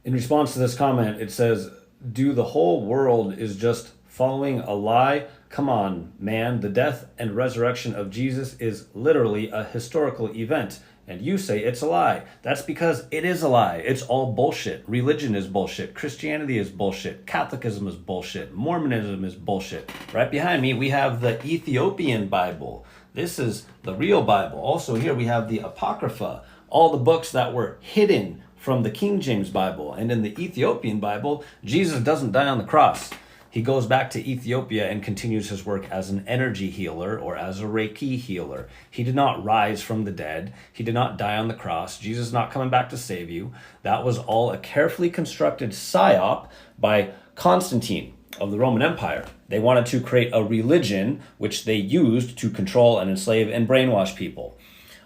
In response to this comment, it says, do the whole world is just following a lie? Come on, man. The death and resurrection of Jesus is literally a historical event. And you say it's a lie. That's because it is a lie. It's all bullshit. Religion is bullshit. Christianity is bullshit. Catholicism is bullshit. Mormonism is bullshit. Right behind me, we have the Ethiopian Bible. This is the real Bible. Also, here we have the Apocrypha, all the books that were hidden from the King James Bible. And in the Ethiopian Bible, Jesus doesn't die on the cross. He goes back to Ethiopia and continues his work as an energy healer or as a Reiki healer. He did not rise from the dead. He did not die on the cross. Jesus is not coming back to save you. That was all a carefully constructed psyop by Constantine of the Roman Empire. They wanted to create a religion which they used to control and enslave and brainwash people.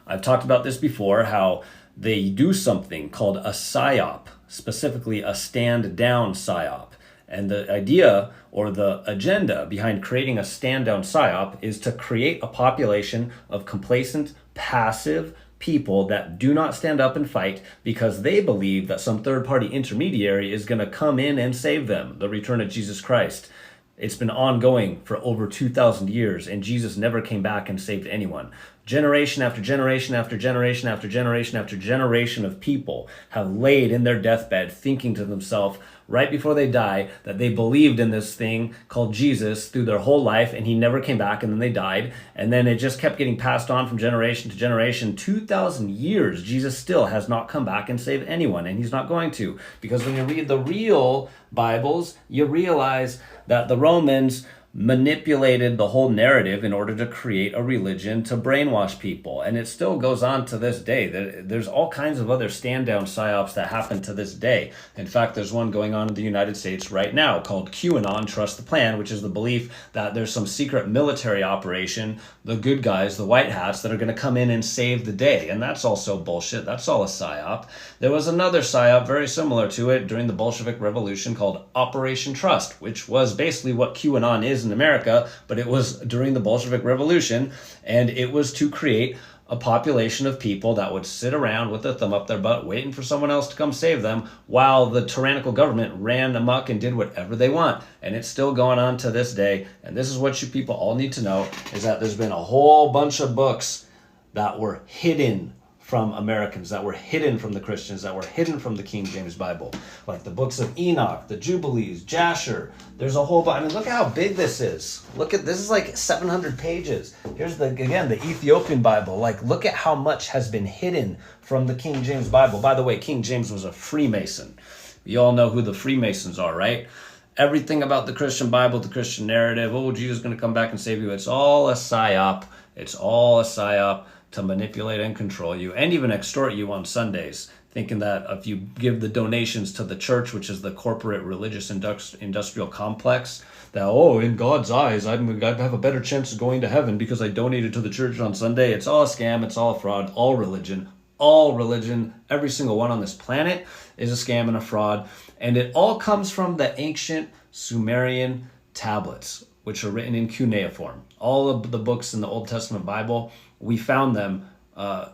I've talked about this before, how they do something called a psyop, specifically a stand-down psyop. And the idea or the agenda behind creating a stand-down psyop is to create a population of complacent, passive people that do not stand up and fight because they believe that some third-party intermediary is going to come in and save them, the return of Jesus Christ. It's been ongoing for over 2,000 years, and Jesus never came back and saved anyone. Generation after generation after generation after generation after generation of people have laid in their deathbed thinking to themselves right before they die that they believed in this thing called Jesus through their whole life, and he never came back, and then they died, and then it just kept getting passed on from generation to generation. 2,000 years, Jesus still has not come back and saved anyone, and he's not going to, because when you read the real Bibles, you realize that the Romans manipulated the whole narrative in order to create a religion to brainwash people. And it still goes on to this day. There's all kinds of other stand-down psyops that happen to this day. In fact, there's one going on in the United States right now called QAnon Trust the Plan, which is the belief that there's some secret military operation, the good guys, the white hats, that are going to come in and save the day. And that's also bullshit. That's all a psyop. There was another psyop very similar to it during the Bolshevik Revolution called Operation Trust, which was basically what QAnon is in America, but it was during the Bolshevik Revolution, and it was to create a population of people that would sit around with their thumb up their butt waiting for someone else to come save them while the tyrannical government ran amok and did whatever they want. And it's still going on to this day. And this is what you people all need to know, is that there's been a whole bunch of books that were hidden from Americans, that were hidden from the Christians, that were hidden from the King James Bible, like the books of Enoch, the Jubilees, Jasher. There's a whole bunch. I mean, look at how big this is. Look at this, is like 700 pages. Here's the Ethiopian Bible. Like, look at how much has been hidden from the King James Bible. By the way, King James was a Freemason. You all know who the Freemasons are, right? Everything about the Christian Bible, the Christian narrative, oh, Jesus is going to come back and save you. It's all a psyop. It's all a psyop to manipulate and control you, and even extort you on Sundays, thinking that if you give the donations to the church, which is the corporate religious industrial complex, that, oh, in God's eyes, I'd have a better chance of going to heaven because I donated to the church on Sunday. It's all a scam. It's all a fraud. All religion, every single one on this planet is a scam and a fraud. And it all comes from the ancient Sumerian tablets, which are written in cuneiform. All of the books in the Old Testament Bible, we found them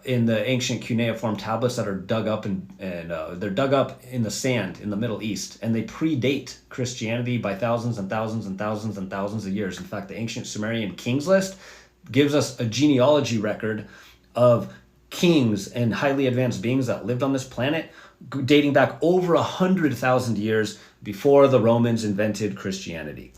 in the ancient cuneiform tablets that are dug up, and they're dug up in the sand in the Middle East, and they predate Christianity by thousands and thousands and thousands and thousands of years. In fact, the ancient Sumerian kings list gives us a genealogy record of kings and highly advanced beings that lived on this planet dating back over 100,000 years before the Romans invented Christianity.